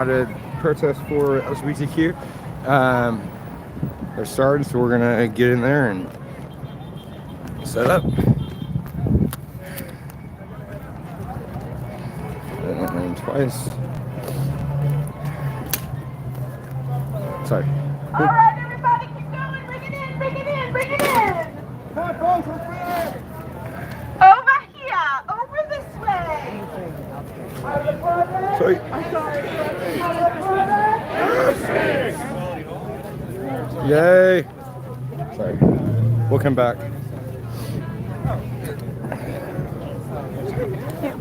a protest for LGBTQ. They're starting, so we're gonna get in there and set up. And twice. Sorry. All right, everybody, keep going. Bring it in, bring it in, bring it in. Over here, over this way. Sorry. Yay! Sorry. We'll come back.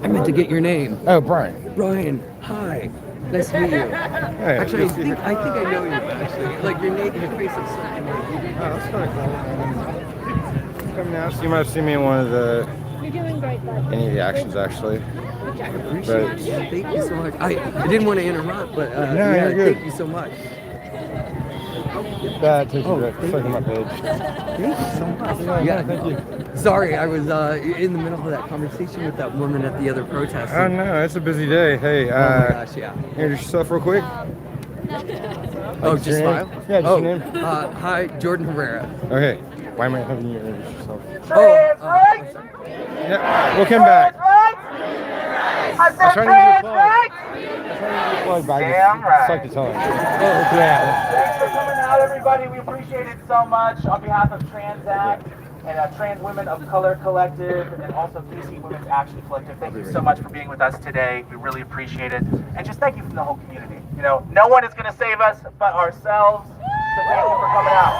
I meant to get your name. Oh, Brian. Brian, hi. Nice to meet you. Hey, Actually, I think I know you. Actually, like your name, your face is something. Oh, that's kind of cool. Come now, so you might have seen me in one of the You're doing great, bud. any of the actions actually. I appreciate it. Thank you so much. I didn't want to interrupt, but No, yeah, you're good. thank you so much. That takes you to click on my page. Thank you so much. Yeah, thank you. Sorry, I was in the middle of that conversation with that woman at the other protest. Oh no, it's a busy day. Hey, Oh my gosh, yeah. introduce yourself real quick. Oh, Just just your name? smile? Yeah, just oh, your name. Hi, Jordan Herrera. Okay. Why am I having you introduce yourself? Trans rights. Yeah, we'll come back. I said trying to trans get rights. Damn right. Suck the tongue. Thanks for coming out, everybody. We appreciate it so much. On behalf of Trans Act and Trans Women of Color Collective and also DC Women's Action Collective, thank you so much for being with us today. We really appreciate it. And just thank you from the whole community. You know, no one is going to save us but ourselves. So thank you for coming out.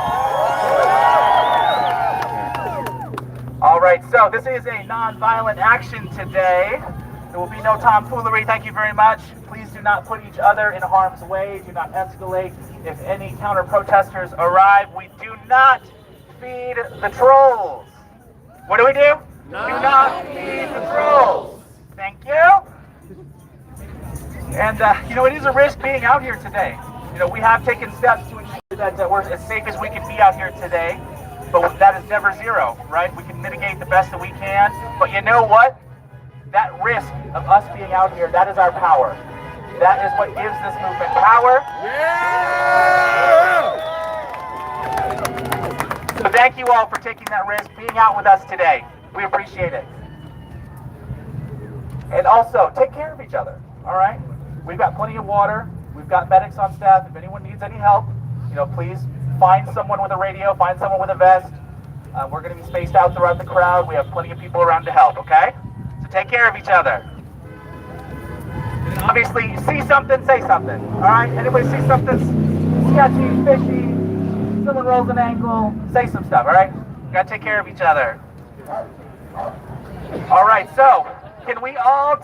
All right, so this is a non-violent action today. There will be no tomfoolery. Thank you very much. Please do not put each other in harm's way. Do not escalate. If any counter-protesters arrive, we do not feed the trolls. What do? Do not feed the trolls. Thank you. And, you know, it is a risk being out here today. You know, we have taken steps to ensure that we're as safe as we can be out here today. But that is never zero, right? We can mitigate the best that we can. But you know what? That risk of us being out here, that is our power. That is what gives this movement power. Yeah! So thank you all for taking that risk, being out with us today. We appreciate it. And also, take care of each other, all right? We've got plenty of water. We've got medics on staff. If anyone needs any help, you know, please find someone with a radio, find someone with a vest. We're going to be spaced out throughout the crowd. We have plenty of people around to help, okay? Take care of each other. And obviously, see something, say something. All right? Anybody see something sketchy, fishy, someone rolls an ankle, say some stuff, all right? You gotta take care of each other. All right, so can we all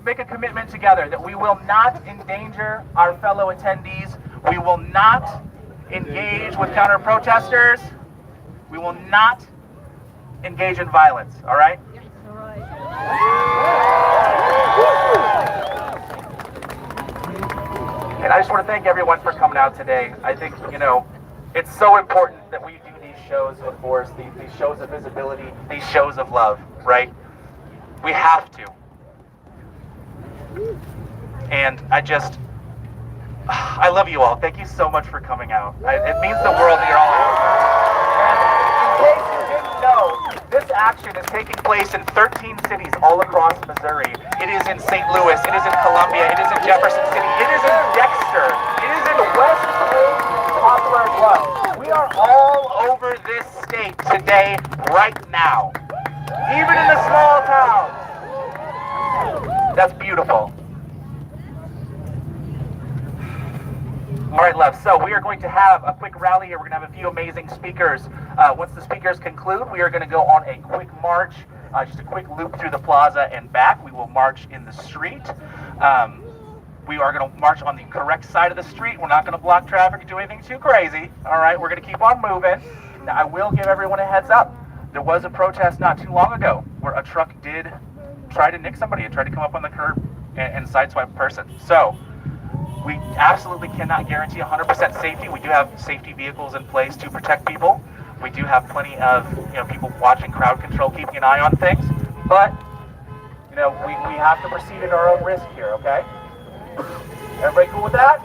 make a commitment together that we will not endanger our fellow attendees? We will not engage with counter-protesters. We will not engage in violence, all right? And I just want to thank everyone for coming out today. I think, you know, it's so important that we do these shows of force, these shows of visibility, these shows of love, right? We have to. And I love you all. Thank you so much for coming out. It means the world that you're all out. And in case you didn't know, this action is taking place in 13 cities all across Missouri. It is in St. Louis, it is in Columbia, it is in Jefferson City, it is in Dexter, it is in West Lake, Poplar Bluff. We are all over this state today, right now. Even in the small towns. That's beautiful. All right, love. So we are going to have a quick rally here. We're going to have a few amazing speakers. Once the speakers conclude, we are going to go on a quick march, just a quick loop through the plaza and back. We will march in the street. We are going to march on the correct side of the street. We're not going to block traffic or do anything too crazy. All right, we're going to keep on moving. Now, I will give everyone a heads up. There was a protest not too long ago where a truck did try to nick somebody and tried to come up on the curb and sideswipe a person. So we absolutely cannot guarantee 100% safety. We do have safety vehicles in place to protect people. We do have plenty of people watching, crowd control, keeping an eye on things. But we have to proceed at our own risk here, okay? Everybody cool with that?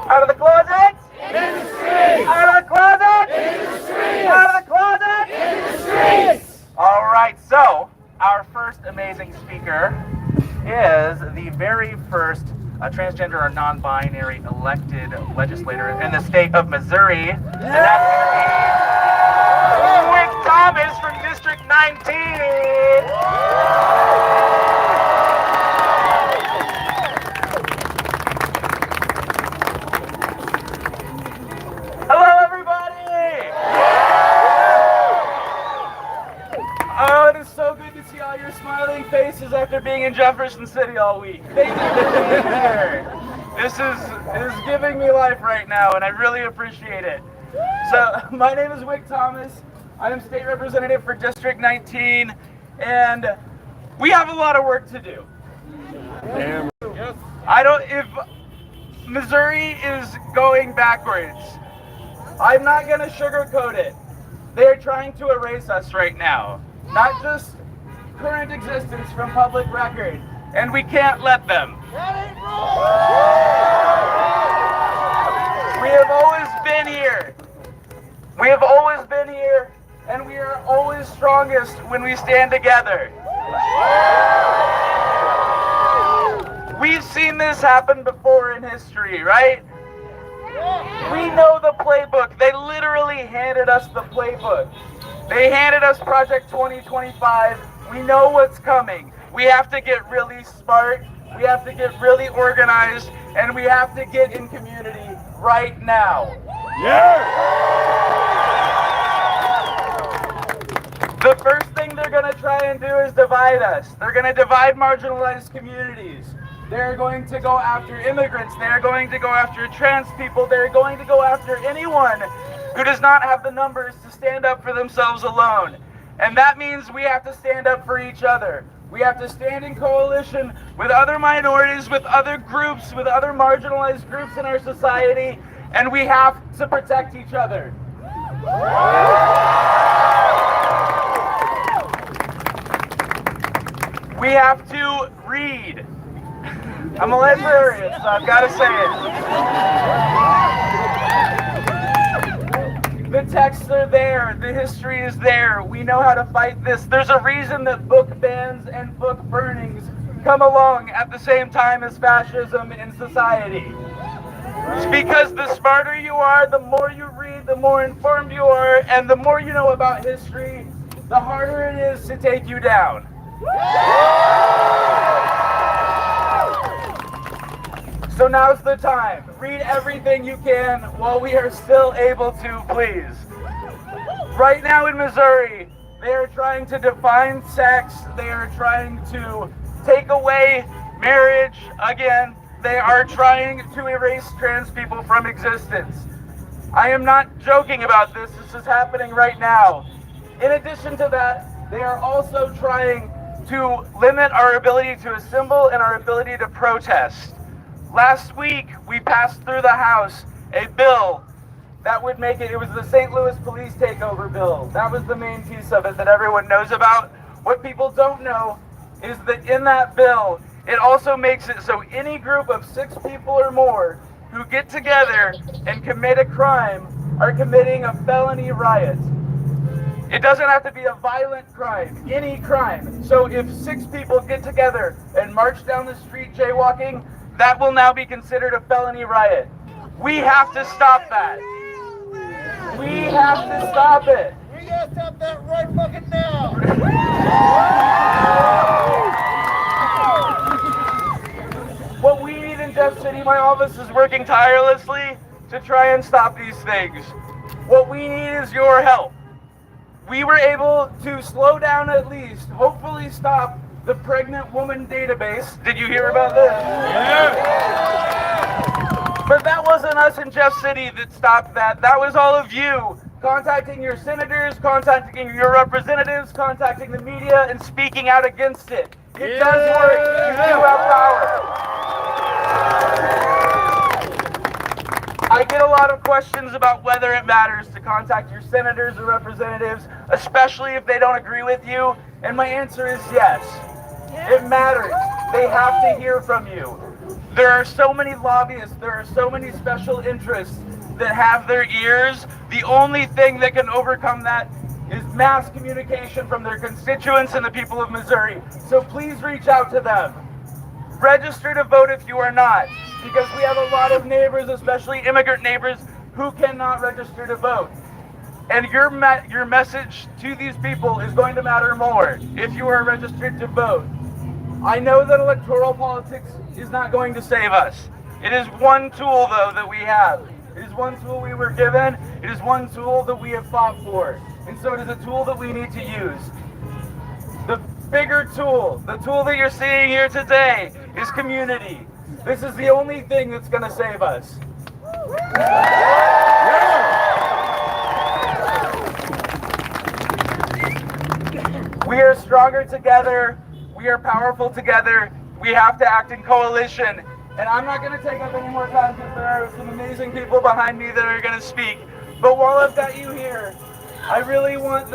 Out of the closet? In the streets! Out of the closet? In the streets! Out of the closet? In the streets! All right, so our first amazing speaker is the very first transgender or non-binary elected legislator in the state of Missouri. And that's going to be Wick Thomas from District 19. Hello, everybody! Oh, it is so good to see all your smiling faces after being in Jefferson City all week. Thank you for being here. This is giving me life right now, and I really appreciate it. So, my name is Wick Thomas. I am state representative for District 19, and we have a lot of work to do. Damn. If Missouri is going backwards, I'm not going to sugarcoat it. They're trying to erase us right now. Not just current existence from public record. And we can't let them. We have always been here. We have always been here. And we are always strongest when we stand together. We've seen this happen before in history, right? We know the playbook. They literally handed us the playbook. They handed us Project 2025. We know what's coming. We have to get really smart. We have to get really organized. And we have to get in community right now. The first thing they're going to try and do is divide us. They're going to divide marginalized communities. They're going to go after immigrants. They're going to go after trans people. They're going to go after anyone who does not have the numbers to stand up for themselves alone. And that means we have to stand up for each other. We have to stand in coalition with other minorities, with other groups, with other marginalized groups in our society, and we have to protect each other. We have to read. I'm a librarian, so I've got to say it. The texts are there. The history is there. We know how to fight this. There's a reason that book bans and book burnings come along at the same time as fascism in society. It's because the smarter you are, the more you read, the more informed you are, and the more you know about history, the harder it is to take you down. So now's the time. Read everything you can while we are still able to, please. Right now in Missouri, they are trying to define sex. They are trying to take away marriage. Again, they are trying to erase trans people from existence. I am not joking about this. This is happening right now. In addition to that, they are also trying to limit our ability to assemble and our ability to protest. Last week, we passed through the House a bill that would make it was the St. Louis police takeover bill. That was the main piece of it that everyone knows about. What people don't know is that in that bill, it also makes it so any group of 6 people or more who get together and commit a crime are committing a felony riot. It doesn't have to be a violent crime, any crime. So if 6 people get together and march down the street jaywalking, that will now be considered a felony riot. We have to stop that. We have to stop it. We gotta stop that right fucking now. What we need in Jeff City, my office is working tirelessly to try and stop these things. What we need is your help. We were able to slow down at least, hopefully stop the pregnant woman database. Did you hear about this? Yeah. But that wasn't us in Jeff City that stopped that. That was all of you contacting your senators, contacting your representatives, contacting the media, and speaking out against it. It does work. You do have power. I get a lot of questions about whether it matters to contact your senators or representatives, especially if they don't agree with you, and my answer is yes. It matters. They have to hear from you. There are so many lobbyists, there are so many special interests that have their ears. The only thing that can overcome that is mass communication from their constituents and the people of Missouri. So please reach out to them. Register to vote if you are not, because we have a lot of neighbors, especially immigrant neighbors, who cannot register to vote. And your message to these people is going to matter more if you are registered to vote. I know that electoral politics is not going to save us. It is one tool, though, that we have. It is one tool we were given. It is one tool that we have fought for. And so it is a tool that we need to use. The bigger tool, the tool that you're seeing here today, is community. This is the only thing that's going to save us. We are stronger together. We are powerful together. We have to act in coalition. And I'm not going to take up any more time because there are some amazing people behind me that are going to speak. But while I've got you here, I really want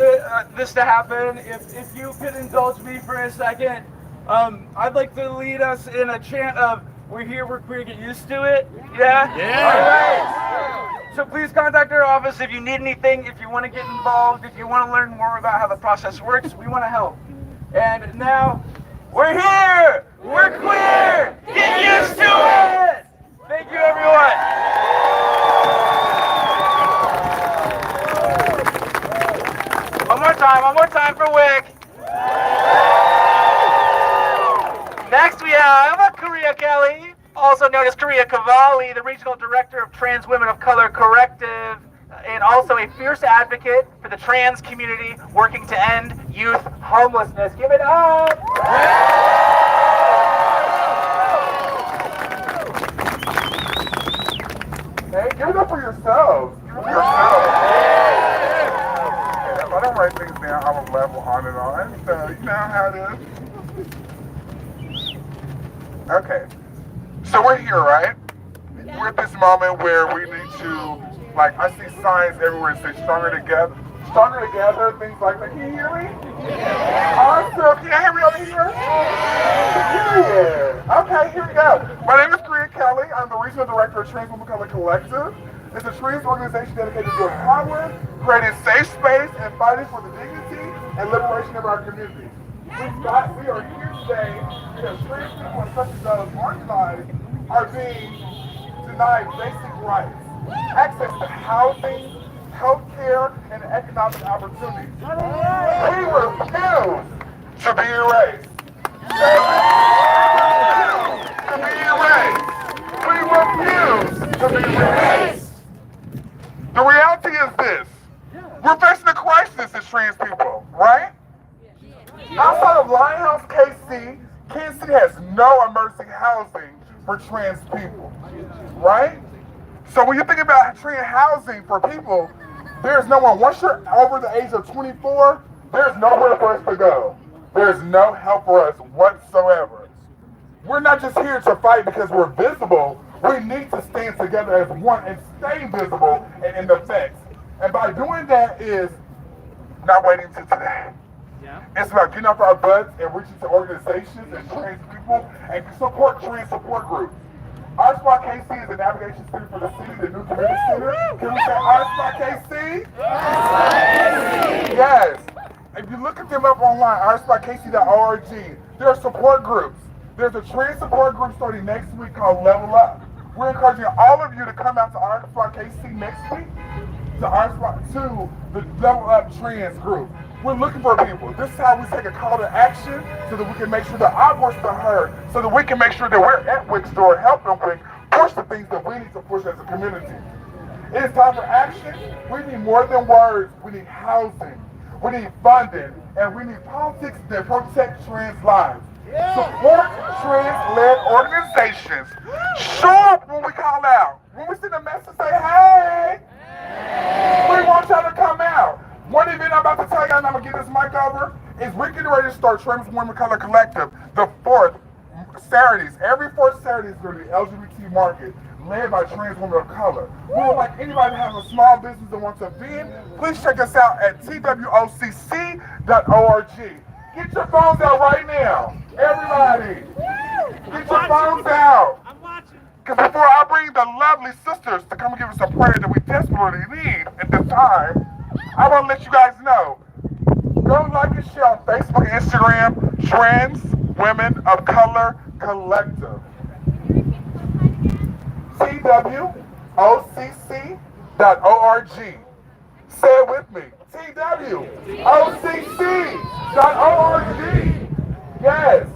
this to happen. If you could indulge me for a second, I'd like to lead us in a chant of, we're here, we're queer, get used to it. Yeah? Yeah. All right. So please contact our office if you need anything, if you want to get involved, if you want to learn more about how the process works, we want to help. And now, we're here! We're queer! Get used to it! Thank you, everyone! One more time for Wick. Next we have Korea Kelly, also known as Korea Cavalli, the Regional Director of Trans Women of Color Corrective, and also a fierce advocate for the trans community working to end youth homelessness. Give it up! Hey, give it up for yourselves. Give it for yourselves. If I don't write things down, I will level on and on. So you know how it is. Okay. So we're here, right? We're at this moment where we need to, like, I see signs everywhere that say stronger together. Stronger together, things like that. Can you hear me? Awesome. Can you hear me over here? Yeah. Okay, here we go. My name is Korea Kelly. I'm the Regional Director of Trans Women of Color Collective. It's a trans organization dedicated to empowering, creating safe space, and fighting for the dignity and liberation of our community. We are here today because trans people and such as those marginalized are being denied basic rights, access to housing, healthcare, and economic opportunities. We refuse to be erased. To be erased. We refuse to be erased. The reality is this. We're facing a crisis as trans people, right? Outside of Lionhouse, KC, Kansas City has no emergency housing for trans people, right? So when you think about trans housing for people, there's no one. Once you're over the age of 24, there's nowhere for us to go. There's no help for us whatsoever. We're not just here to fight because we're visible. We need to stand together as one and stay visible and in the effects. And by doing that is not waiting until today. It's about getting off our butts and reaching to organizations and trans people and support trans support groups. Our Spot KC is a navigation center for the city, the new community center. Can we say Our Spot KC? Yes. If you look at them up online, ourspotkc.org, there are support groups. There's a trans support group starting next week called Level Up. We're encouraging all of you to come out to Our Spot KC next week to the Level Up Trans group. We're looking for people. This is how we take a call to action so that we can make sure that our voices are heard, so that we can make sure that we're at Wick's door helping Wick push the things that we need to push as a community. It is time for action. We need more than words. We need housing. We need funding. And we need politics that protect trans lives. Support trans-led organizations. Show up when we call out. When we send a message, say, hey, we want y'all to come out. One event I'm about to tell y'all, and I'm going to give this mic over, is we're getting ready to start Trans Women of Color Collective, the fourth Saturdays. Every fourth Saturday is going to be LGBT market, led by trans women of color. We would like anybody to have a small business that wants to be in, please check us out at twocc.org. Get your phones out right now. Everybody. Get your phones out. I'm watching. Because before I bring the lovely sisters to come and give us a prayer that we desperately need at this time, I want to let you guys know. Go like and share on Facebook and Instagram, Trans Women of Color Collective. TWOCC.org. Say it with me. TWOCC.org. Yes.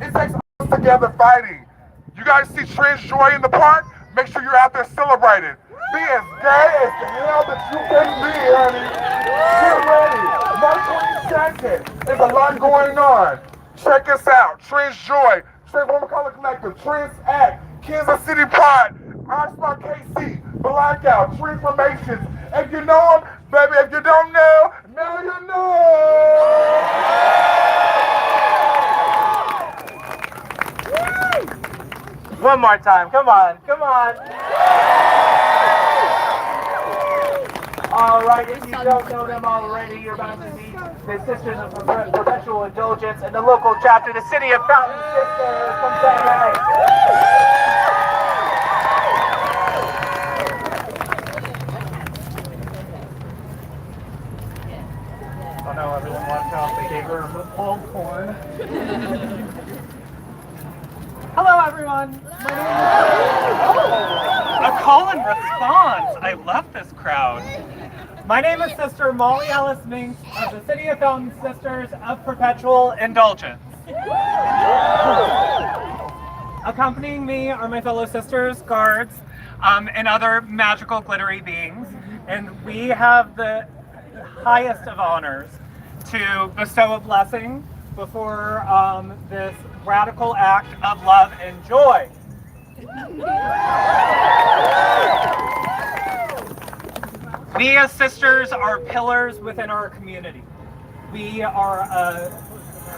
It takes us together fighting. You guys see Trans Joy in the park? Make sure you're out there celebrating. Be as gay as the hell that you can be, honey. Get ready. March 22nd. There's a lot going on. Check us out. Trans Joy, Trans Women Color Collective, Trans Act, Kansas City Pride, Our Spot KC, Blackout, Transformations. If you know them, baby, if you don't know, now you know. One more time. Come on. Come on. All right, if you don't know them already, you're about to meet the Sisters of Perpetual Indulgence and the local chapter, the City of Fountain Sisters. Come say hey. Oh no, everyone watch out. They gave her all corn. Hello, everyone. My name is... A call and response. I love this crowd. My name is Sister Molly Ellis Minks of the City of Fountain Sisters of Perpetual Indulgence. Accompanying me are my fellow sisters, guards, and other magical glittery beings. And we have the highest of honors to bestow a blessing before this radical act of love and joy. We as sisters are pillars within our community. We are a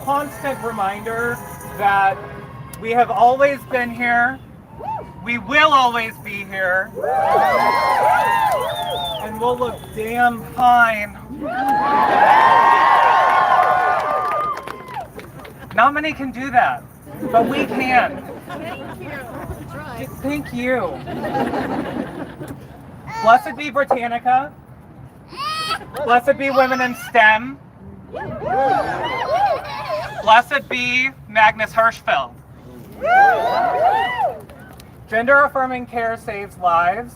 constant reminder that we have always been here, we will always be here, and we'll look damn fine. Not many can do that, but we can. Thank you. Blessed be Britannica. Blessed be women in STEM. Blessed be Magnus Hirschfeld. Gender-affirming care saves lives.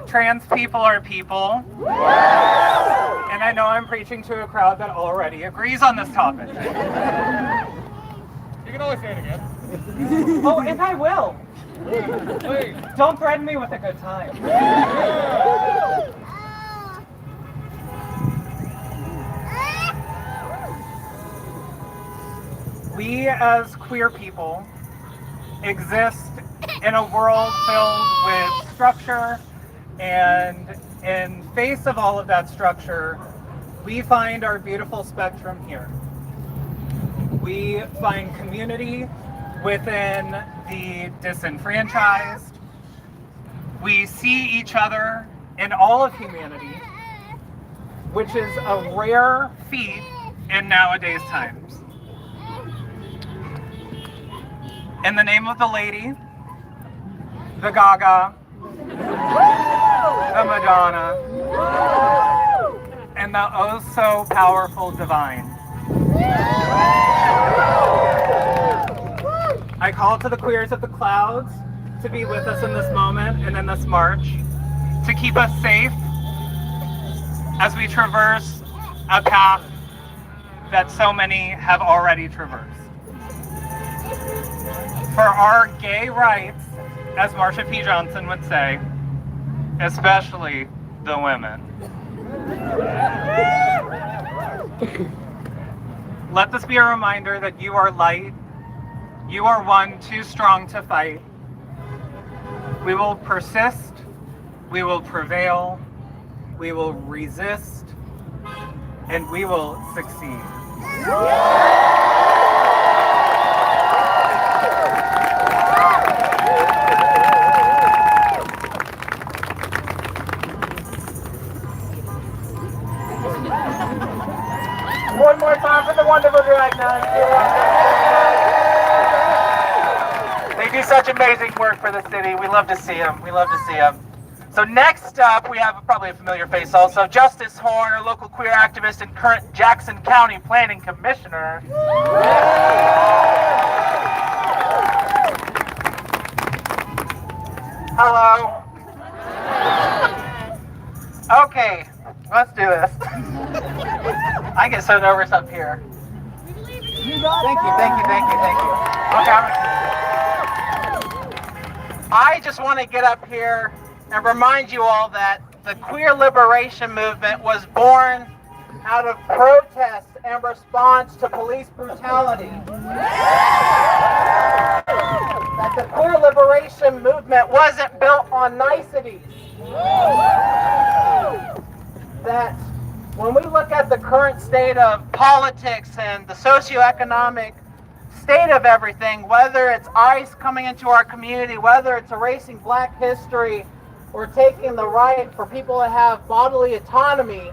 Trans people are people. And I know I'm preaching to a crowd that already agrees on this topic. You can always say it again. Oh, and I will. Don't threaten me with a good time. We as queer people exist in a world filled with structure, and in face of all of that structure, we find our beautiful spectrum here. We find community within the disenfranchised. We see each other in all of humanity, which is a rare feat in nowadays times. In the name of the Lady, the Gaga, the Madonna, and the oh so powerful Divine, I call to the queers of the clouds to be with us in this moment and in this march, to keep us safe as we traverse a path that so many have already traversed. For our gay rights, as Marsha P. Johnson would say, especially the women. Let this be a reminder that you are light, you are one too strong to fight. We will persist, we will prevail, we will resist, and we will succeed. One more time for the wonderful director. do such amazing work for the city. We love to see him. We love to see him. So next up, we have probably a familiar face also, Justice Horn, our local queer activist and current Jackson County Planning Commissioner. Hello. Okay, let's do this. I get so nervous up here. Thank you. Okay, I just want to get up here and remind you all that the queer liberation movement was born out of protest and response to police brutality. That the queer liberation movement wasn't built on niceties. That when we look at the current state of politics and the socioeconomic state of everything, whether it's ICE coming into our community, whether it's erasing Black history or taking the right for people to have bodily autonomy,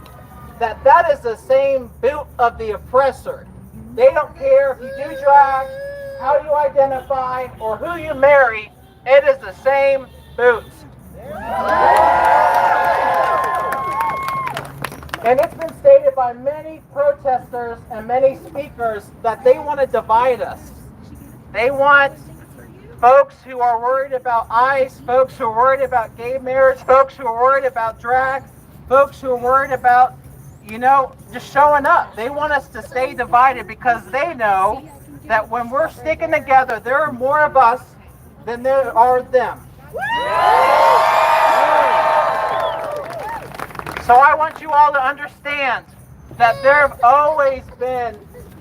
that is the same boot of the oppressor. They don't care if you do drag, how you identify, or who you marry, it is the same boot. And it's been stated by many protesters and many speakers that they want to divide us. They want folks who are worried about ICE, folks who are worried about gay marriage, folks who are worried about drag, folks who are worried about, just showing up. They want us to stay divided because they know that when we're sticking together, there are more of us than there are them. So I want you all to understand that there have always been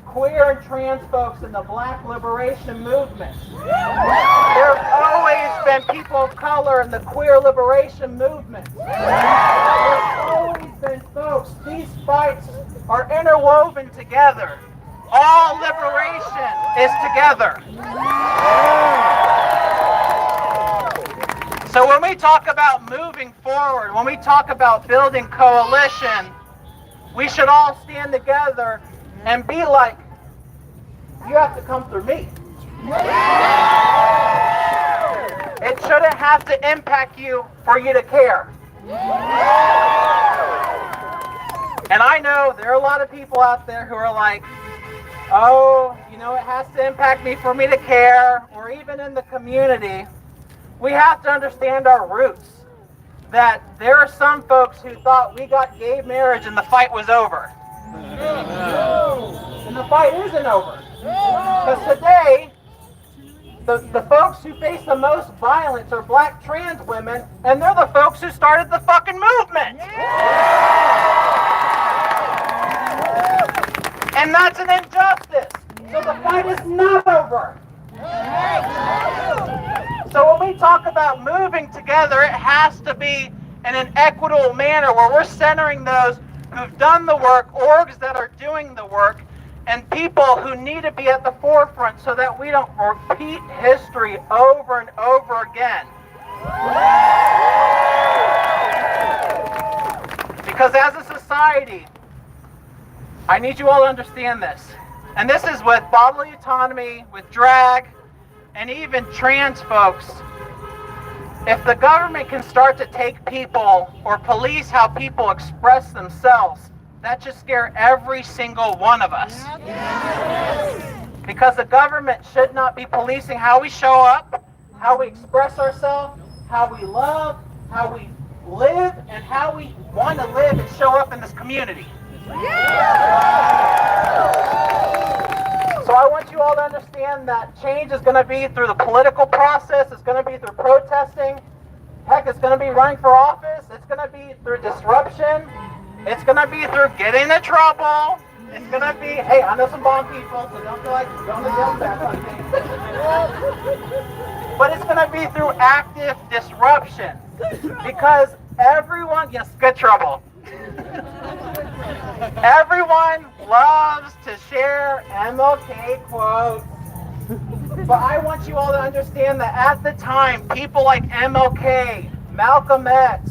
queer and trans folks in the Black liberation movement. There have always been people of color in the queer liberation movement. There have always been folks. These fights are interwoven together. All liberation is together. So when we talk about moving forward, when we talk about building coalition, we should all stand together and be like, you have to come through me. It shouldn't have to impact you for you to care. And I know there are a lot of people out there who are like, oh, it has to impact me for me to care, or even in the community. We have to understand our roots. That there are some folks who thought we got gay marriage and the fight was over. And the fight isn't over. Because today, the folks who face the most violence are Black trans women, and they're the folks who started the fucking movement. And that's an injustice. So the fight is not over. So when we talk about moving together, it has to be in an equitable manner where we're centering those who've done the work, orgs that are doing the work, and people who need to be at the forefront so that we don't repeat history over and over again. Because as a society, I need you all to understand this. And this is with bodily autonomy, with drag, and even trans folks. If the government can start to take people or police how people express themselves, that should scare every single one of us. Because the government should not be policing how we show up, how we express ourselves, how we love, how we live, and how we want to live and show up in this community. So I want you all to understand that change is going to be through the political process. It's going to be through protesting. Heck, it's going to be running for office. It's going to be through disruption. It's going to be through getting in trouble. It's going to be, hey, I know some bomb people, so don't feel like going to jail back on me. But it's going to be through active disruption. Because everyone, yes, good trouble. Everyone loves to share MLK quotes. But I want you all to understand that at the time, people like MLK, Malcolm X,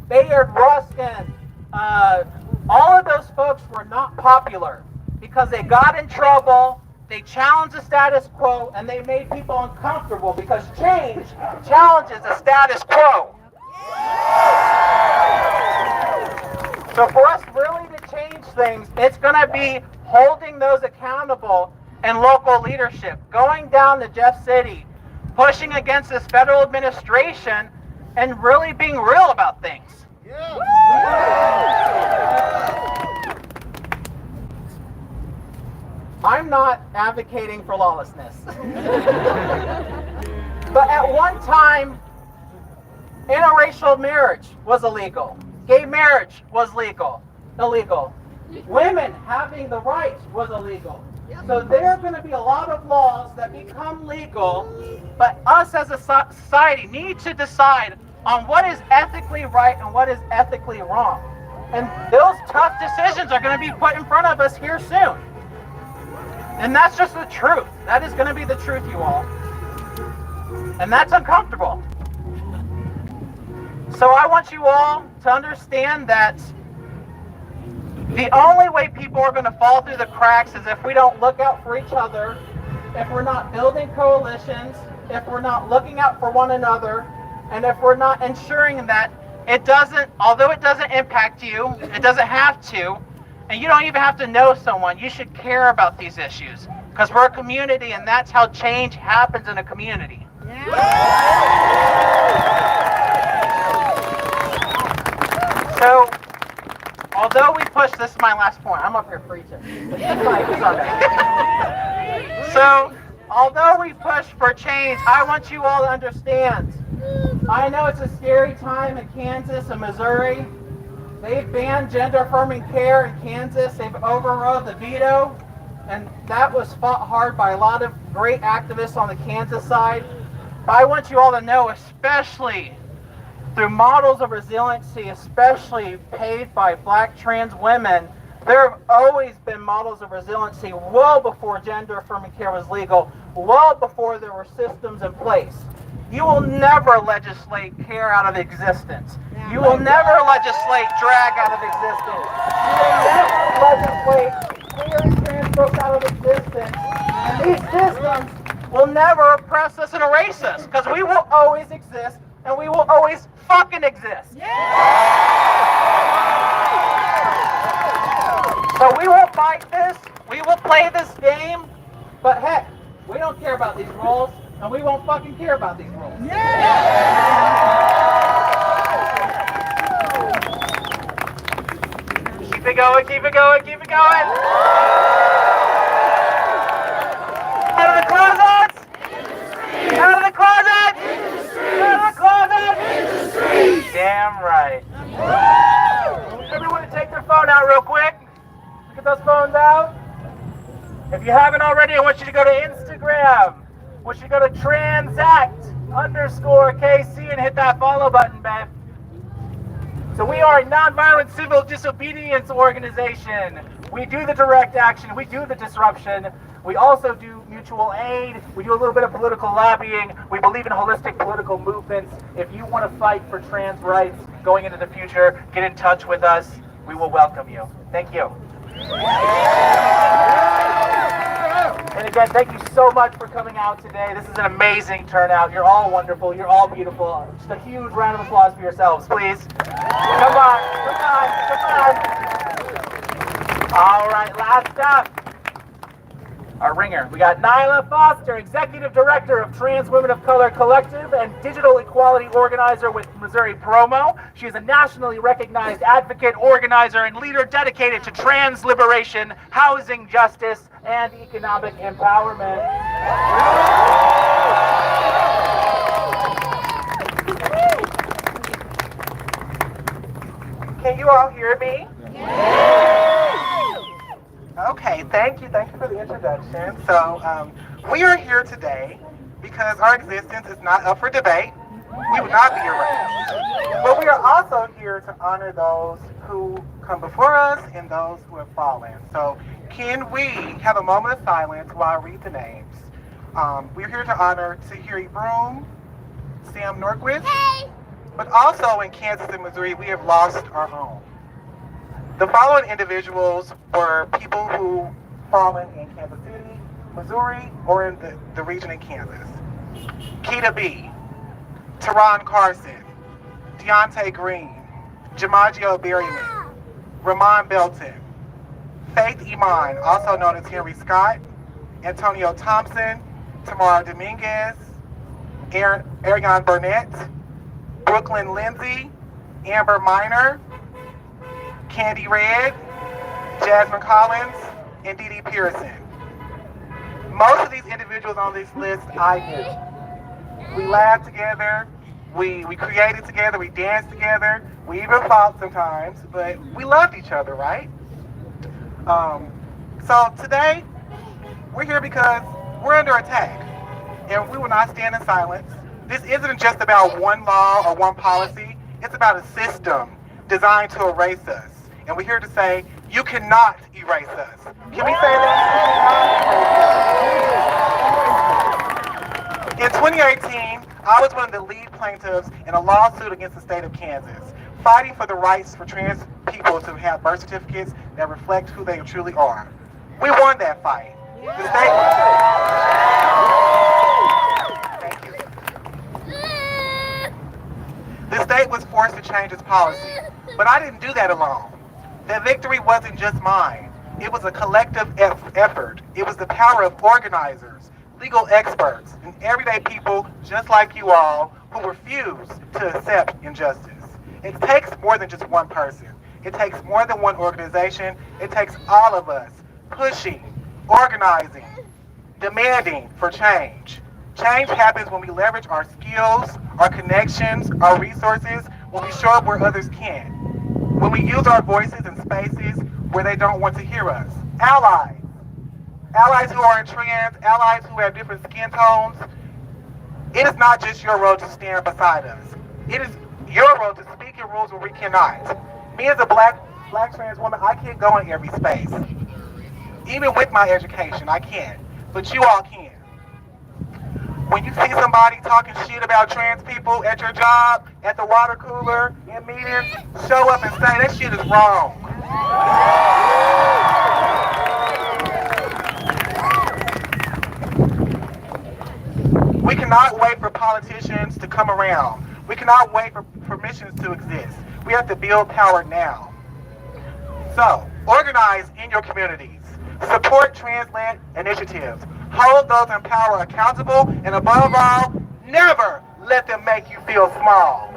Bayard Rustin, all of those folks were not popular because they got in trouble, they challenged the status quo, and they made people uncomfortable because change challenges the status quo. So for us really to change things, it's going to be holding those accountable in local leadership, going down to Jeff City, pushing against this federal administration, and really being real about things. I'm not advocating for lawlessness. But at one time, interracial marriage was illegal. Gay marriage was illegal. Women having the rights was illegal. So there are going to be a lot of laws that become legal, but us as a society need to decide on what is ethically right and what is ethically wrong. And those tough decisions are going to be put in front of us here soon. And that's just the truth. That is going to be the truth, you all. And that's uncomfortable. So I want you all to understand that the only way people are going to fall through the cracks is if we don't look out for each other, if we're not building coalitions, if we're not looking out for one another, and if we're not ensuring that although it doesn't impact you, it doesn't have to, and you don't even have to know someone, you should care about these issues. Because we're a community, and that's how change happens in a community. So, although we push, this is my last point. I'm up here preaching. So, although we push for change, I want you all to understand. I know it's a scary time in Kansas and Missouri. They've banned gender-affirming care in Kansas. They've overrode the veto, and that was fought hard by a lot of great activists on the Kansas side. But I want you all to know, especially through models of resiliency, especially paid by Black trans women, there have always been models of resiliency well before gender-affirming care was legal, well before there were systems in place. You will never legislate care out of existence. You will never legislate drag out of existence. You will never legislate queer and trans folks out of existence. And these systems will never oppress us and erase us, because we will always exist, and we will always fucking exist. So we will fight this, we will play this game, but heck, we don't care about these rules, and we won't fucking care about these rules. Keep it going, keep it going, keep it going. Out of the closets! Out of the closet! Out of the closet! Damn right. Everyone to take their phone out real quick. Get those phones out. If you haven't already, I want you to go to Instagram. I want you to go to transact_KC and hit that follow button, babe. So we are a nonviolent civil disobedience organization. We do the direct action. We do the disruption. We also do mutual aid. We do a little bit of political lobbying. We believe in holistic political movements. If you want to fight for trans rights going into the future, get in touch with us. We will welcome you. Thank you. And again, thank you so much for coming out today. This is an amazing turnout. You're all wonderful. You're all beautiful. Just a huge round of applause for yourselves, please. Come on, come on, come on. All right, last up, our ringer. We got Nyla Foster, Executive Director of Trans Women of Color Collective and Digital Equality Organizer with Missouri Promo. She is a nationally recognized advocate, organizer, and leader dedicated to trans liberation, housing justice, and economic empowerment. Can you all hear me? Okay, thank you for the introduction. So we are here today because our existence is not up for debate. We would not be around. But we are also here to honor those who come before us and those who have fallen. So can we have a moment of silence while I read the names? We're here to honor Tahiri Broom, Sam Norquist, but also in Kansas and Missouri, we have lost our own. The following individuals were people who fallen in Kansas City, Missouri, or in the region in Kansas. Keita B, Teron Carson, Deontay Green, Jamaggio Berryman, Ramon Belton, Faith Iman, also known as Henry Scott, Antonio Thompson, Tamara Dominguez, Ariane Burnett, Brooklyn Lindsay, Amber Minor, Candy Red, Jasmine Collins, and Dee Dee Pearson. Most of these individuals on this list I knew. We laughed together, we created together, we danced together, we even fought sometimes, but we loved each other, right? So today, we're here because we're under attack, and we will not stand in silence. This isn't just about one law or one policy, it's about a system designed to erase us. And we're here to say, you cannot erase us. Can we say that? In 2018, I was one of the lead plaintiffs in a lawsuit against the state of Kansas, fighting for the rights for trans people to have birth certificates that reflect who they truly are. We won that fight. The state Thank you. The state was forced to change its policy, but I didn't do that alone. That victory wasn't just mine. It was a collective effort. It was the power of organizers, legal experts, and everyday people just like you all who refuse to accept injustice. It takes more than just one person. It takes more than one organization. It takes all of us pushing, organizing, demanding for change. Change happens when we leverage our skills, our connections, our resources, when we show up where others can't. When we use our voices in spaces where they don't want to hear us. Allies. Allies who are in trans, allies who have different skin tones. It is not just your role to stand beside us. It is your role to speak in rules where we cannot. Me as a black trans woman, I can't go in every space. Even with my education, I can't. But you all can. When you see somebody talking shit about trans people at your job, at the water cooler, in meetings, show up and say that shit is wrong. We cannot wait for politicians to come around. We cannot wait for permissions to exist. We have to build power now. So, organize in your communities. Support trans-led initiatives. Hold those in power accountable, and above all, never let them make you feel small.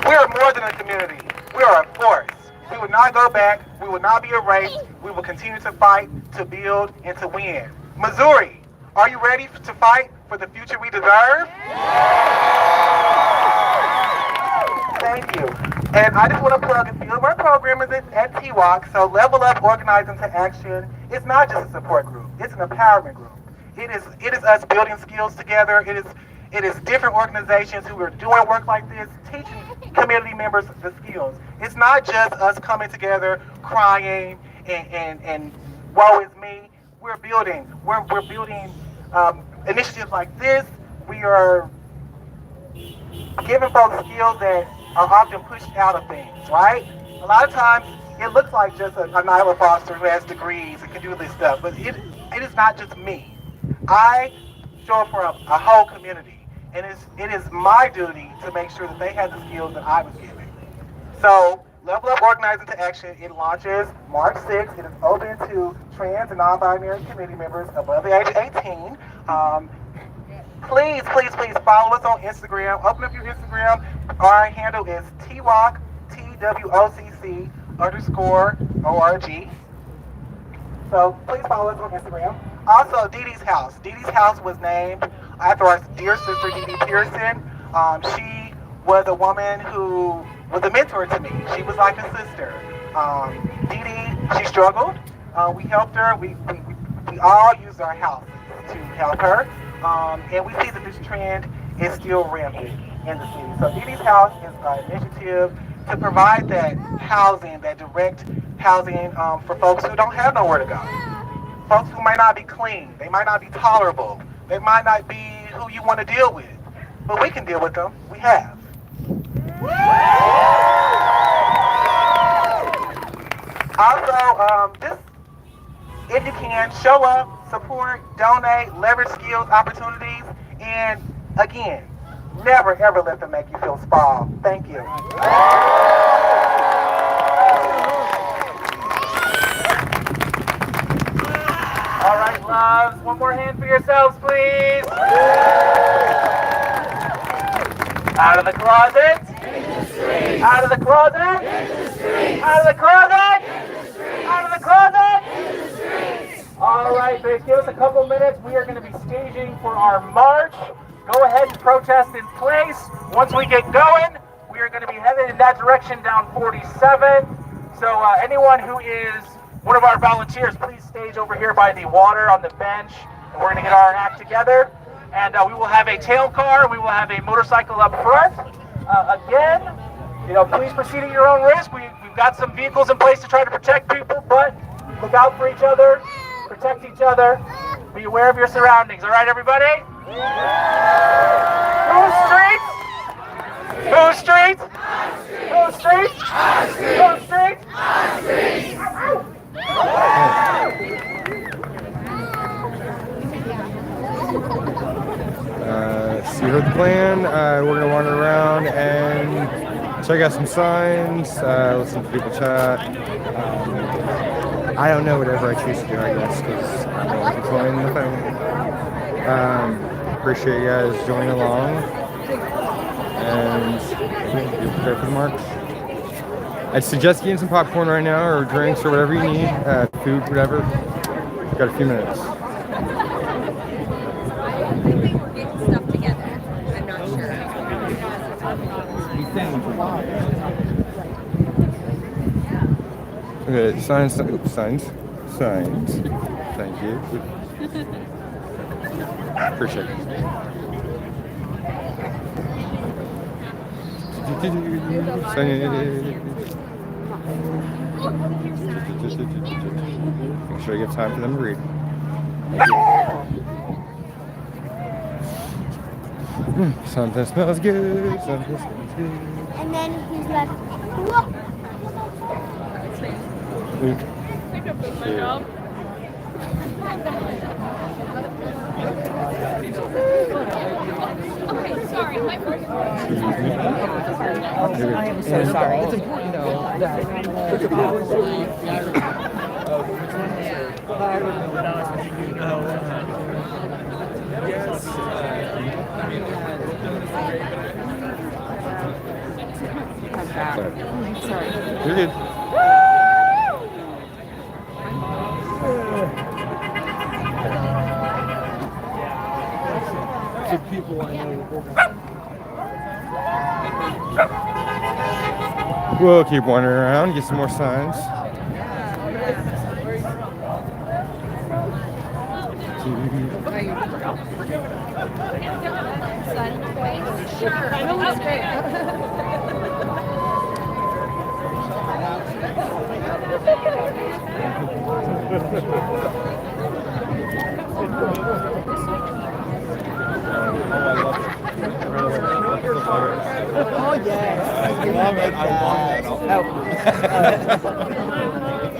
We are more than a community. We are a force. We will not go back. We will not be erased. We will continue to fight, to build, and to win. Missouri, are you ready to fight for the future we deserve? Thank you. And I just want to plug a few of our programs at TWOC. So Level Up Organize into Action. It's not just a support group. It's an empowerment group. It is us building skills together. It is different organizations who are doing work like this, teaching community members the skills. It's not just us coming together, crying, and woe is me. We're building initiatives like this. We are giving folks skills that are often pushed out of things, right? A lot of times, it looks like just a Nyla Foster who has degrees and can do this stuff, but it is not just me. I show up for a whole community, and it is my duty to make sure that they have the skills that I was given. So, Level Up Organize into Action, it launches March 6th. It is open to trans and non-binary community members above the age of 18. Please follow us on Instagram. Open up your Instagram. Our handle is TWOC, TWOCC_org. So please follow us on Instagram. Also, Dee Dee's House. Dee Dee's House was named after our dear sister, Dee Dee Pearson. She was a woman who was a mentor to me. She was like a sister. Dee Dee, she struggled. We helped her. We all used our houses to help her. And we see that this trend is still rampant in the city. So Dee Dee's House is an initiative to provide that housing, that direct housing for folks who don't have nowhere to go. Folks who might not be clean, they might not be tolerable, they might not be who you want to deal with. But we can deal with them. We have. Also, just if you can, show up, support, donate, leverage skills, opportunities, and again, never ever let them make you feel small. Thank you. All right, loves. One more hand for yourselves, please. Out of the closet. Out of the closet. Out of the closet. Out of the closet. All right, babe, give us a couple minutes. We are going to be staging for our march. Go ahead and protest in place. Once we get going, we are going to be headed in that direction down 47. So anyone who is one of our volunteers, please stage over here by the water on the bench. And we're going to get our act together. And we will have a tail car. We will have a motorcycle up front. Again, please proceed at your own risk. We've got some vehicles in place to try to protect people, but look out for each other, protect each other, be aware of your surroundings. All right, everybody? Whose streets? Whose streets? Whose streets? Whose streets? So you heard the plan. We're gonna wander around and check out some signs, listen to people chat. I don't know, whatever I choose to do, I guess, because I'm the one controlling the thing. Appreciate you guys joining along, and be prepared for the march. I'd suggest getting some popcorn right now, or drinks, or whatever you need, food, whatever. Got a few minutes. Stuff together. I'm not sure. Okay, signs. Thank you. Appreciate it. Make sure I give time for them to read. Thank you. Something smells good. Something smells good. And then he's left. Okay, sorry, my first. I am so sorry. It's important though that Sorry. You're good. people I know. We'll keep wandering around, get some more signs. Sure, I know that's great. Oh, yes. I love it. I love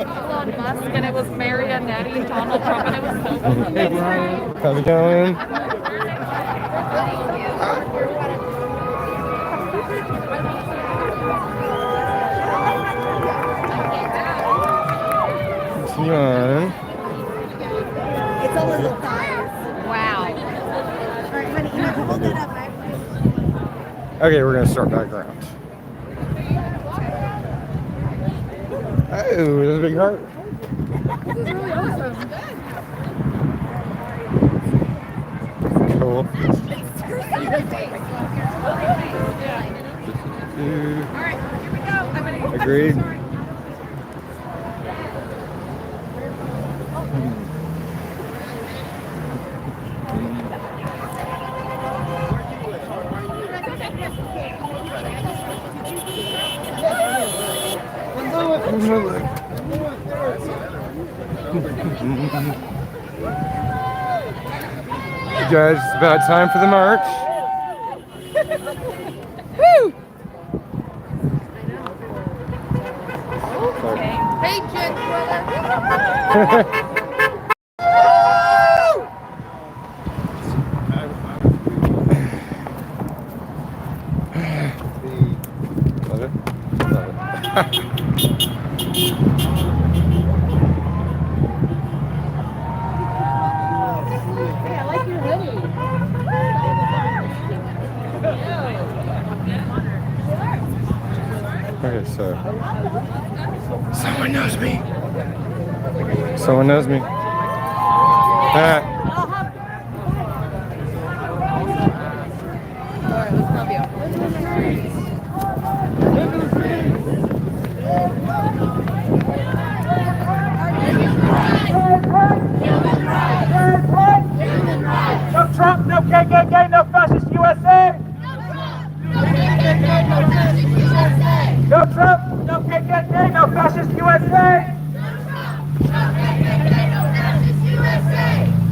Elon Musk, and it was Marionette, Donald Trump, and it was so cool. Hey, Brian. How's it going? Continue on. It's a little fire. Wow. All right, honey, you have to hold it up. Okay, we're gonna start back around. Oh, there's a big heart. This is really awesome. Cool. All right, here we go. I'm gonna Agreed. Guys, it's about time for the march. Woo! Hey, Jen. Love it. Love it. Hey, I like your hoodie. Okay, so someone knows me. Someone knows me. Alright, let's love you. No Trump, no KKK, no fascist USA. No Trump, no KKK, no fascist USA.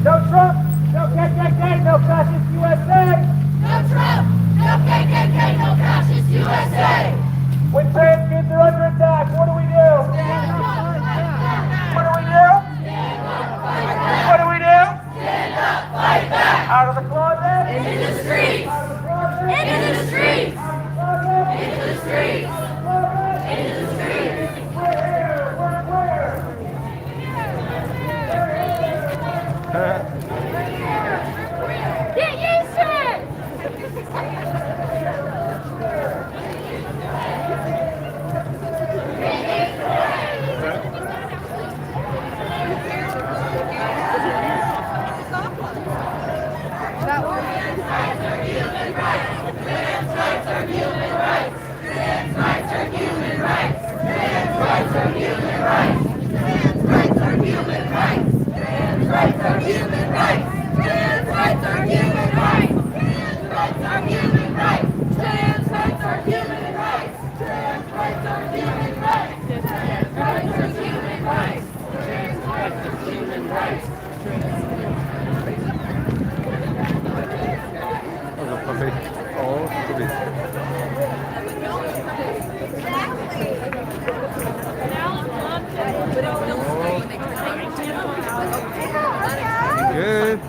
No Trump, no KKK, no fascist USA. When trans kids are under attack, what do we do? What do we do? What do we do? Out of the closet? Into the streets! Out of the closet? Into the streets! Into the streets! Into the streets! We're here, we're clear. Get used to it! Good.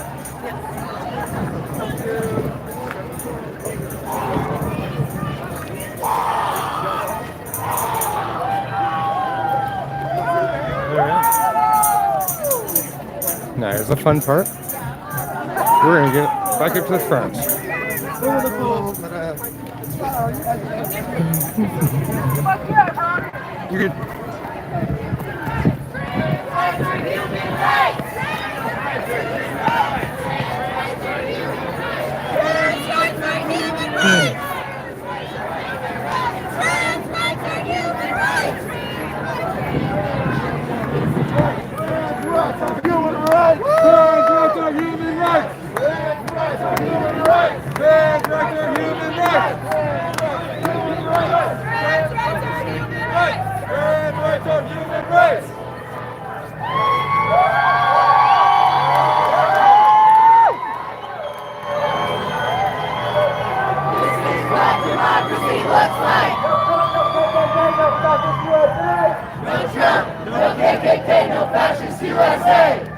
Now here's the fun part. We're gonna get back up to the front. You're good.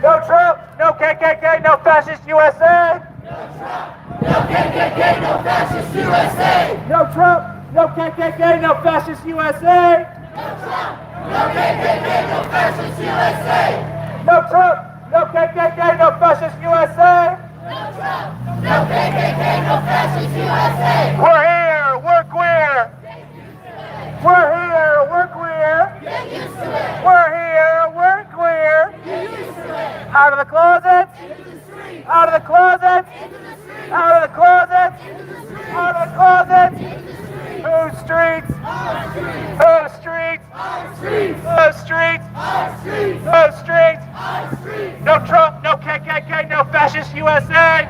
No Trump, no KKK, no fascist USA. No Trump, no KKK, no fascist USA. No Trump, no KKK, no fascist USA. We're here, we're queer. We're here, we're queer. We're here, we're queer. Out of the closet. Out of the closet. Out of the closet. Out of the closet. Whose streets? Whose streets? Whose streets? Whose streets? No Trump, no KKK, no fascist USA.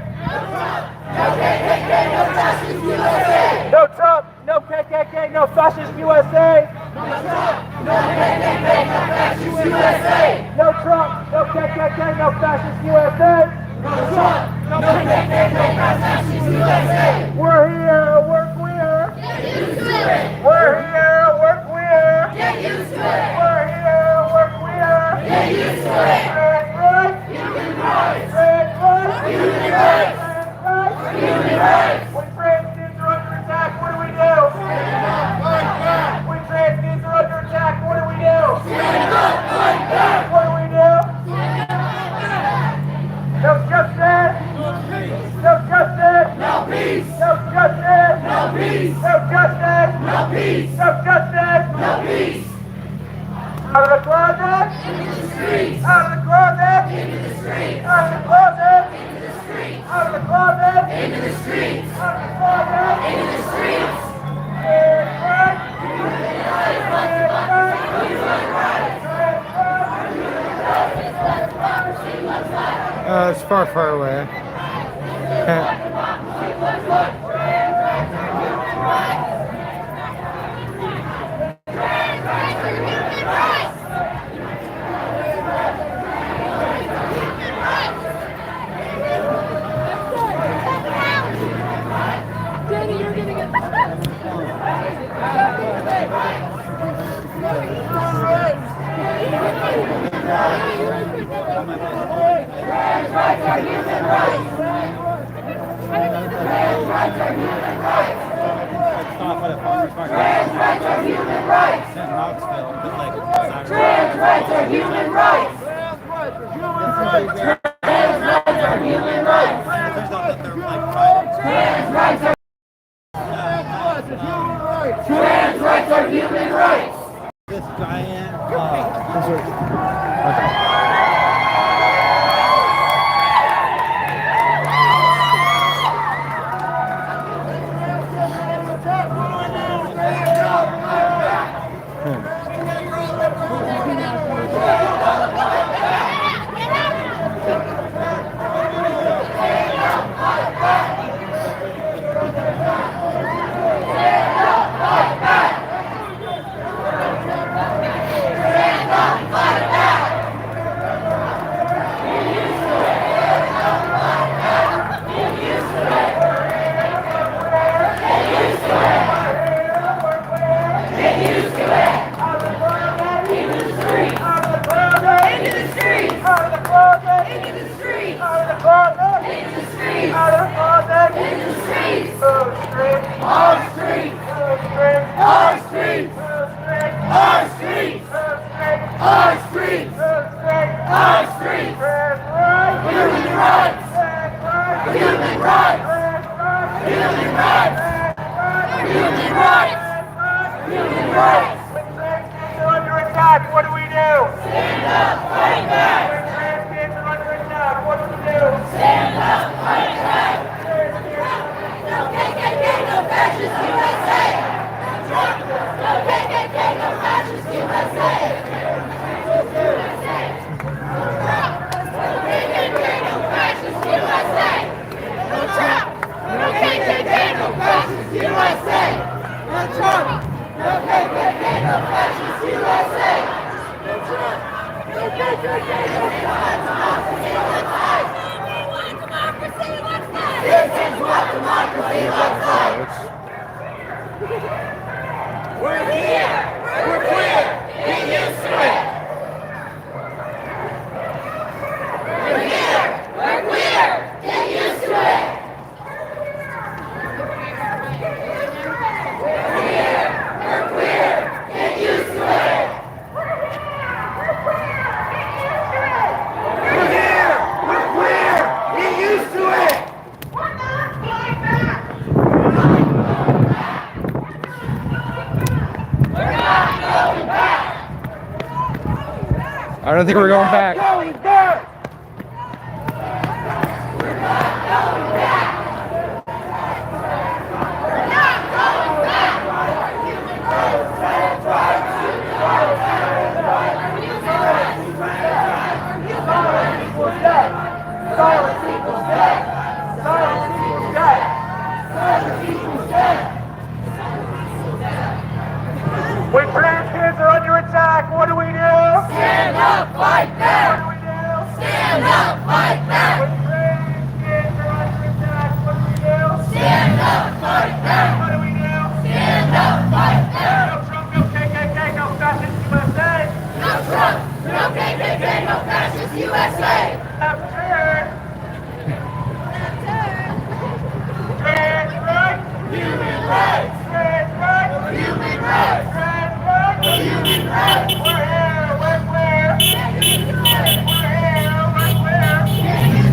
No Trump, no KKK, no fascist USA. No Trump, no KKK, no fascist USA. We're here, we're queer. We're here, we're queer. We're here, we're queer. justice! No justice! No peace! No justice! No peace! No justice! No peace! No justice! No peace! Out of the closet! Into the streets! Out of the closet! Into the streets! Out of the closet! Into the streets! Out of the closet! Into the streets! Out of the closet! Into the streets! It's far, far away. Danny, you're gonna get trans rights are human rights. Trans rights are human rights. Trans rights are human rights. Trans rights are human rights. Trans rights are human rights. Trans rights are trans rights are human rights. This giant. What do we do? Stand up, fight back! When trans kids are under attack, what do we do? Stand up, fight back! No KKK, no fascist USA! No KKK, no fascist USA! No KKK, no fascist USA! No Trump! No KKK, no fascist USA! No Trump! No KKK, no fascist USA! No Trump! No KKK, no fascist USA! This is what democracy looks like! We're here! We're queer! Get used to it! We're here! We're queer! Get used to it! We're here! We're queer! Get used to it! We're here! We're queer! Get used to it! We're not going back! We're not going back! I don't think we're going back. Going back! We're not going back! We're not going back! Trans rights! Silence equals death! Silence equals death! Silence equals death! Silence equals death! When trans kids are under attack, what do we do? Stand up, fight back! What do we do? Stand up, fight back! When trans kids are under attack, what do we do? Stand up, fight back! What do we do? Stand up, fight back! No Trump, no KKK, no fascist USA! No Trump, no KKK, no fascist USA! Left turn! Trans rights! Human rights! Trans rights! Human rights! Trans rights! Human rights! We're here, we're queer! We're here, we're queer!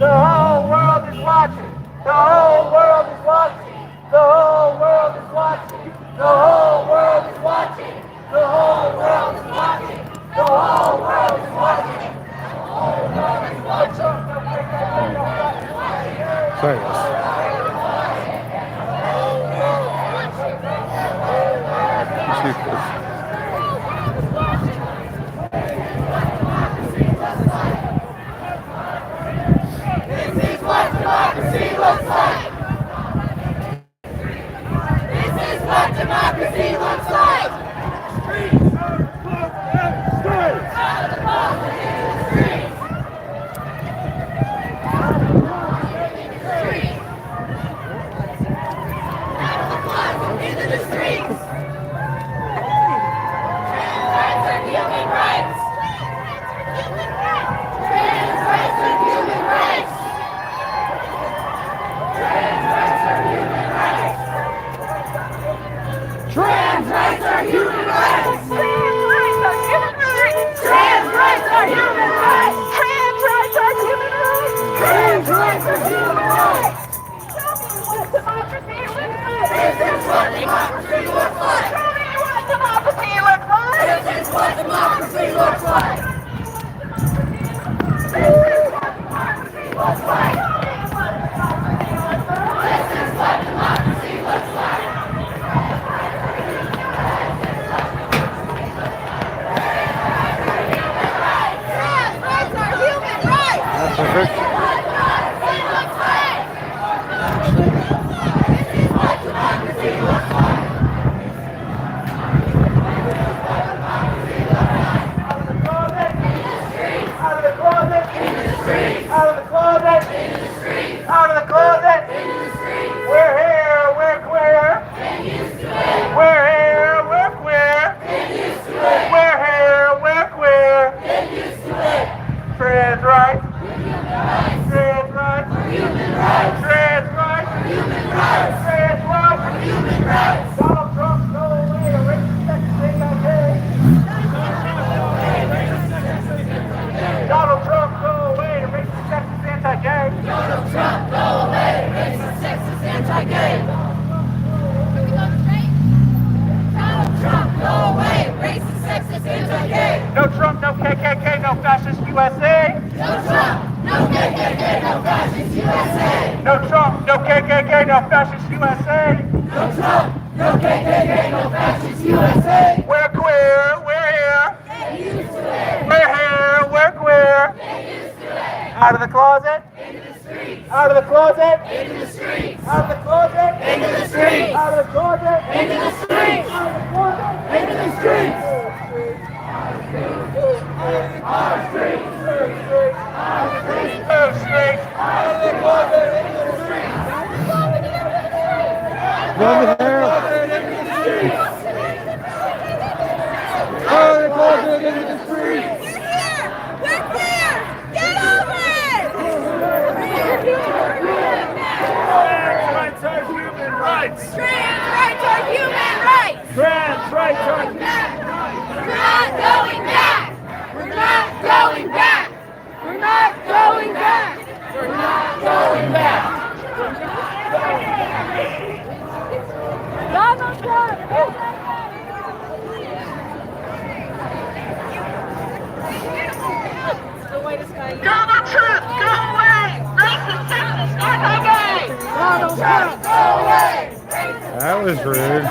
The whole world is watching. The whole world is watching. The whole world is watching. The whole world is watching. The whole world is watching. The whole world is watching. The whole world is watching. Sorry, guys. Too close. This is what democracy looks like. This is what democracy looks like. Out of the closet into the streets. Out of the closet into the streets. Into the streets. Trans rights are human rights. Trans rights are human rights. Trans rights are human rights. Trans rights are human rights. Trans rights are human rights. Trans rights are human rights. Trans rights are human rights. This is what democracy looks like. Show me what democracy looks like. This is what democracy looks like. This is what democracy looks like. This is what democracy looks like. Trans rights are human rights. That's perfect. Out of the closet, into the streets. Out of the closet, into the streets. We're here, we're queer. Get used to it. We're here, we're queer. Get used to it. We're here, we're queer. Get used to it. Trans rights. Trans rights. Human rights. Trans rights. Human rights. Trans rights. Human rights. Donald Trump, go away. A racist sexist anti-gay. Donald Trump, go away. A racist sexist anti-gay. Donald Trump, go away. Racist sexist anti-gay. Donald Trump, go away. Racist sexist anti-gay. No Trump, no KKK, no fascist USA. No Trump, no KKK, no fascist USA. No Trump, no KKK, no fascist USA. No Trump, no KKK, no fascist USA. We're queer, we're here. Get used to it. We're here, we're queer. Get used to it. Out of the closet. Into the streets. Out of the closet. Into the streets. Out of the closet. Into the streets. Out of the closet. Into the streets. Out of the closet. Into the streets. Our streets. Our streets. Our streets. Out of the closet. Into the streets. Over there. Out of the closet into the streets. We're clear. Get over it. Trans rights are human rights. Trans rights are human rights. Trans rights are human rights. We're not going back. We're not going back. We're not going back. We're not going back. Donald Trump. Donald Trump, go away! Racist, sexist, anti-gay! Donald Trump, go away! That was rude.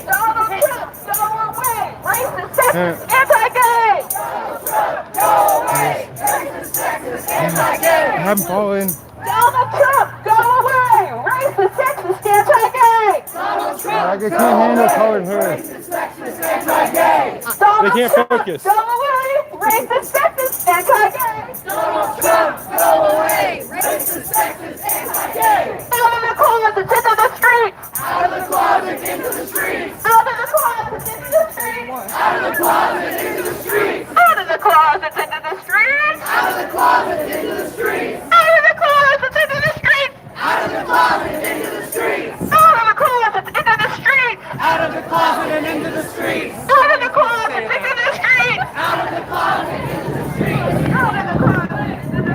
Donald Trump, go away! Racist, sexist, anti-gay! Donald Trump, go away! Racist, sexist, anti-gay! I'm falling. Donald Trump, go away! Racist, sexist, anti-gay! Donald Trump, I can't handle colored hair. racist, sexist, anti-gay! They can't focus. Go away! Racist, sexist, anti-gay! Donald Trump, go away! Racist, sexist, anti-gay! Out of the closet, into the streets! Out of the closet, into the streets! Out of the closet, into the streets! Out of the closet, into the streets! Out of the closet, into the streets! Out of the closet, into the streets! Out of the closet, into the streets! Out of the closet, into the streets! Out of the closet, into the streets! Out of the closet and into the streets! Out of the closet, into the streets! Out of the closet, into the streets! Out of the closet, into the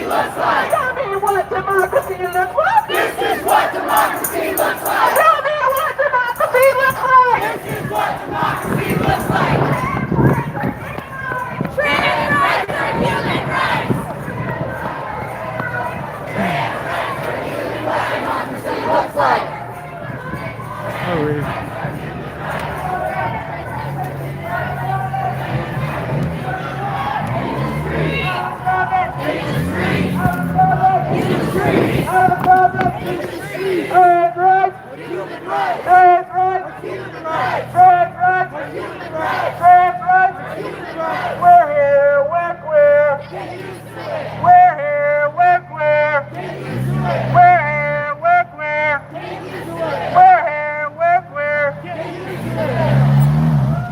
looks like. Tell me what democracy looks like. This is what democracy looks like. Tell me what democracy looks like. This is what democracy looks like. Trans rights are human rights. Trans rights are human rights. Democracy looks like. Oh, really?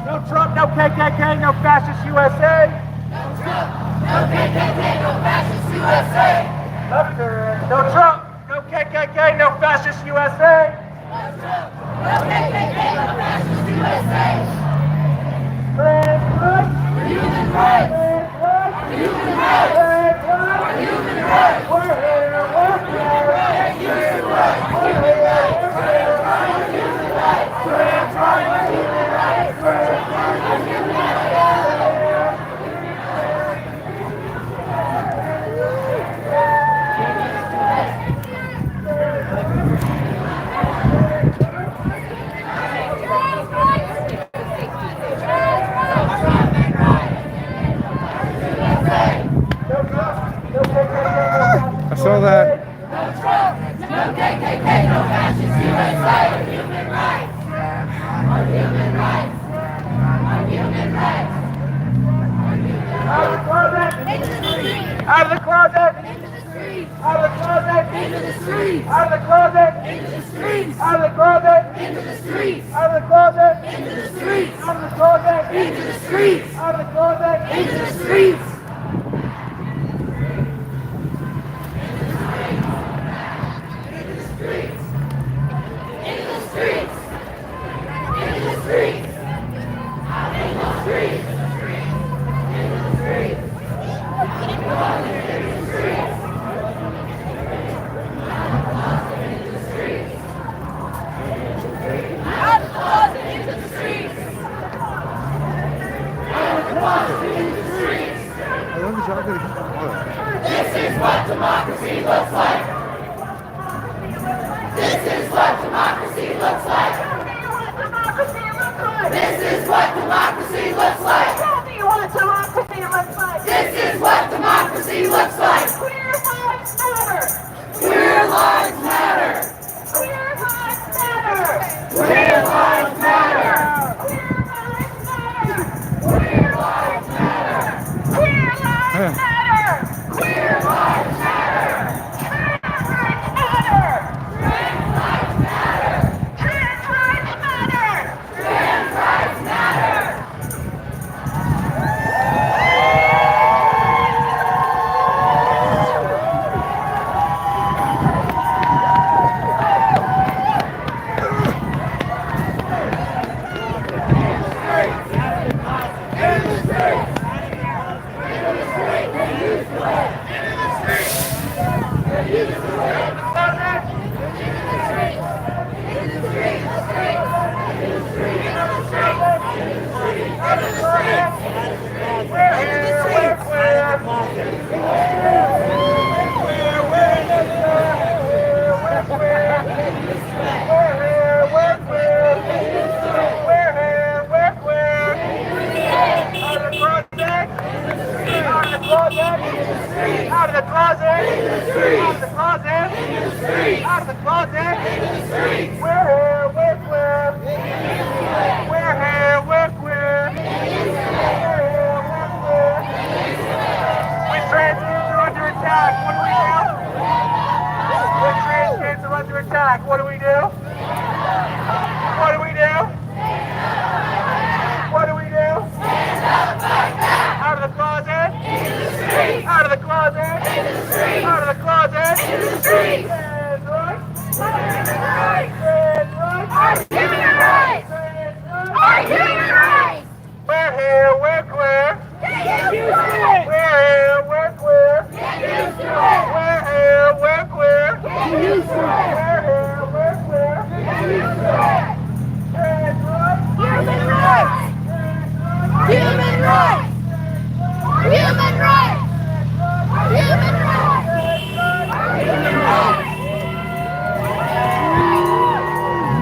No Trump, no KKK, no fascist USA. No KKK, no fascist USA. No Trump, no KKK, no fascist USA. No KKK, no fascist USA. Trans rights, human rights. Human rights, human rights. We're here, we're here. Human rights, human rights. Human rights, trans rights, human rights. Trans rights, human rights. I saw that. No Trump, no KKK, no fascist USA. Human rights, our human rights, our human rights. Out of the closet, into the street. Out of the closet, into the street. Out of the closet, into the street. Out of the closet, into the street. Out of the closet, into the street. Out of the closet, into the street. Out of the closet, into the street. Out of the closet, into the streets. This is what democracy looks like. This is what democracy looks like. This is what democracy looks like. Tell me what democracy looks like. This is what democracy looks like. Queer lives matter. Queer lives matter. Queer lives matter. Queer lives matter. Queer lives matter. Queer lives matter. Queer lives matter. Trans rights matter. Trans rights matter. Trans rights matter. Trans rights matter. Out of the closet! Out of the closet! Out of the closet! We're here, we're queer! We're here, we're queer! When trans kids are under attack, what do we do? When trans kids are under attack, what do we do? What do we do? What do we do? Out of the closet! Out of the closet! Out of the closet! Trans rights! Our human rights! Our human rights! Our human rights! We're here, we're queer! Get used to it! We're here, we're queer! Get used to it! rights! Human rights! Human rights! Human rights!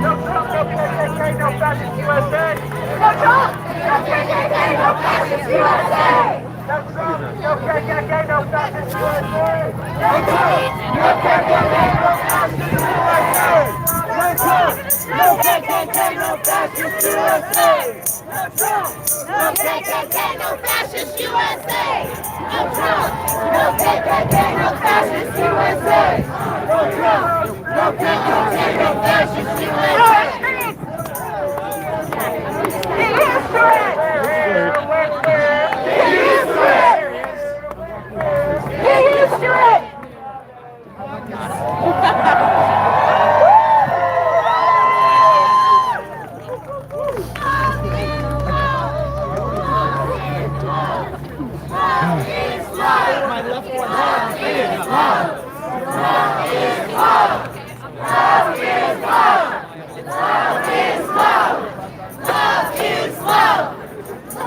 No Trump, no KKK, no fascist USA. No Trump! No KKK, no fascist USA! No Trump, no KKK, no fascist USA. No Trump! No KKK, no fascist USA! No Trump! No KKK, no fascist USA! No Trump! No KKK, no fascist USA! No Trump! No KKK, no fascist USA! No Trump! No KKK, no fascist USA! Get used to it! Get used to it! Get used to it!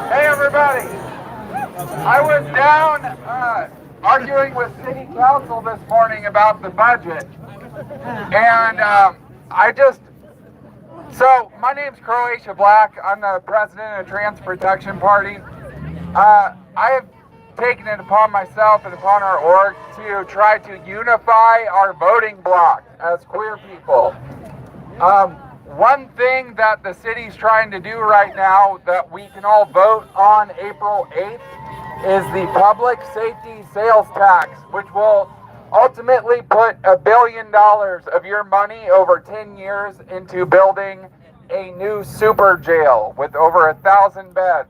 Hey everybody! I was down arguing with City Council this morning about the budget, and so my name's Croatia Black. I'm the president of Trans Protection Party. I have taken it upon myself and upon our org to try to unify our voting bloc as queer people. One thing that the city's trying to do right now that we can all vote on April 8th is the public safety sales tax, which will ultimately put $1 billion of your money over 10 years into building a new super jail with over 1,000 beds.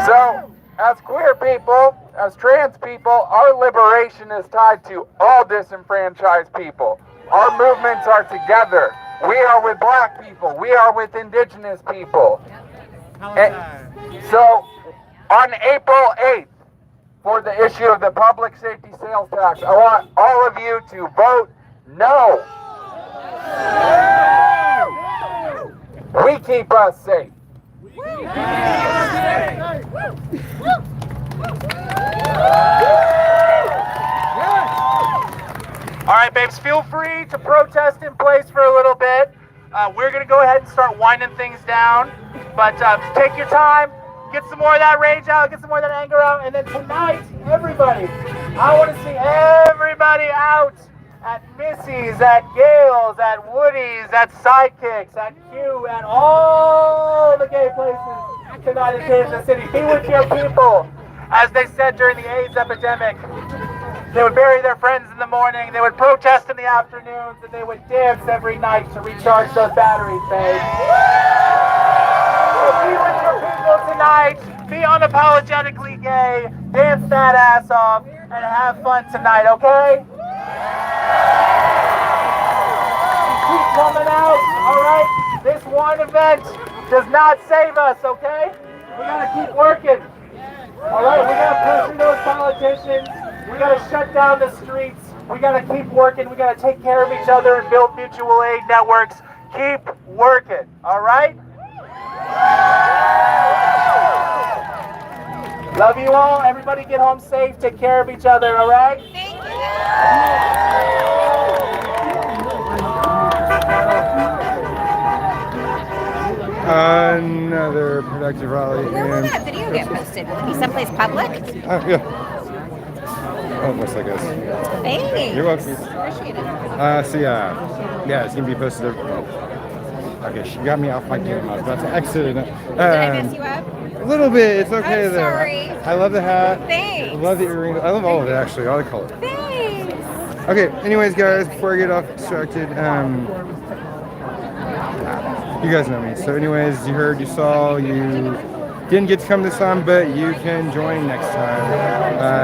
So, as queer people, as trans people, our liberation is tied to all disenfranchised people. Our movements are together. We are with black people. We are with indigenous people. And so, on April 8th, for the issue of the public safety sales tax, I want all of you to vote no. We keep us safe. All right, babes, feel free to protest in place for a little bit. We're going to go ahead and start winding things down. But take your time, get some more of that rage out, get some more of that anger out. And then tonight, everybody, I want to see everybody out at Missy's, at Gale's, at Woody's, at Sidekicks, at Q, at all the gay places tonight in Kansas City. Be with your people. As they said during the AIDS epidemic, they would bury their friends in the morning, they would protest in the afternoons, and they would dance every night to recharge those batteries, babe. So be with your people tonight, be unapologetically gay, dance that ass off, and have fun tonight, okay? Keep coming out, alright? This one event does not save us, okay? We gotta keep working. Alright, we gotta pressure those politicians. We gotta shut down the streets. We gotta keep working. We gotta take care of each other and build mutual aid networks. Keep working, alright? Love you all. Everybody get home safe. Take care of each other, alright? Thank you. Another productive rally. Where will that video get posted? Will it be someplace public? Yeah. Almost, I guess. Thanks. You're welcome. Appreciate it. So yeah, it's gonna be posted. Okay, she got me off my game. I was about to exit. Did I mess you up? A little bit. It's okay I'm though. sorry. I love the hat. Thanks. I love the earrings. I love all of it actually. All the colors. Thanks. Okay. Anyways, guys, before I get off distracted, you guys know me. So, anyways, you heard, you saw, you didn't get to come this time, but you can join next time.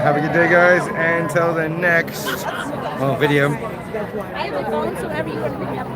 Have a good day, guys, and until the next video. I have a phone, so whenever you want to pick up.